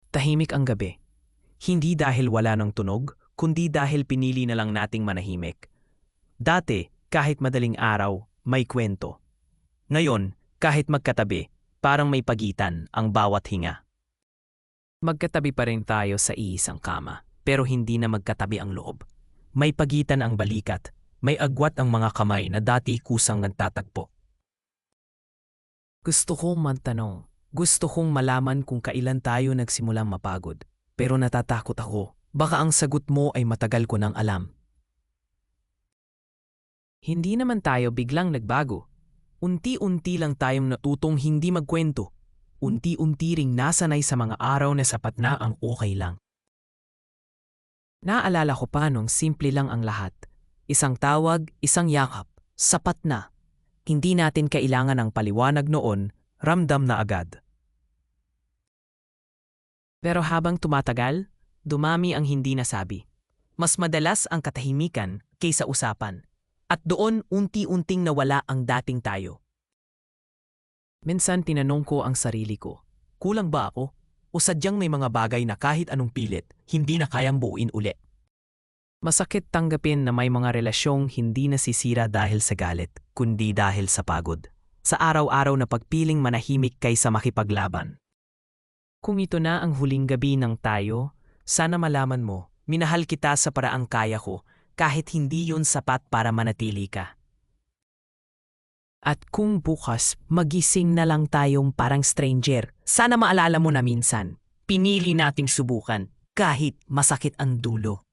Tahimik ang gabi. Hindi dahil wala ng tunog, kundi dahil pinili na lang nating manahimik. Dati, kahit madaling araw, may kwento. Ngayon, kahit magkatabi, parang may pagitan ang bawat hinga. Magkatabi pa rin tayo sa iisang kama, pero hindi na magkatabi ang loob. May pagitan ang balikat, may agwat ang mga kamay na dati kusang nagtatagpo. Gusto kong magtanong, gusto kong malaman kung kailan tayo nagsimulang mapagod. Pero natatakot ako, baka ang sagot mo ay matagal ko nang alam. Hindi naman tayo biglang nagbago. Unti-unti lang tayong natutong hindi magkwento. Unti-unti ring nasanay sa mga araw na sapat na ang okay lang. Naalala ko pa nung simple lang ang lahat. Isang tawag, isang yakap, sapat na. Hindi natin kailangan ng paliwanag noon, ramdam na agad. Pero habang tumatagal, dumami ang hindi nasabi. Mas madalas ang katahimikan kaysa usapan. At doon unti-unting nawala ang dating tayo. Minsan tinanong ko ang sarili ko, kulang ba ako? O sadyang may mga bagay na kahit anong pilit, hindi na kayang buuin uli? Masakit tanggapin na may mga relasyong hindi nasisira dahil sa galit, kundi dahil sa pagod. Sa araw-araw na pagpiling manahimik kaysa makipaglaban. Kung ito na ang huling gabi ng tayo, sana malaman mo, minahal kita sa paraang kaya ko, kahit hindi yun sapat para manatili ka. At kung bukas, magising na lang tayong parang stranger, sana maalala mo na minsan, pinili nating subukan, kahit masakit ang dulo.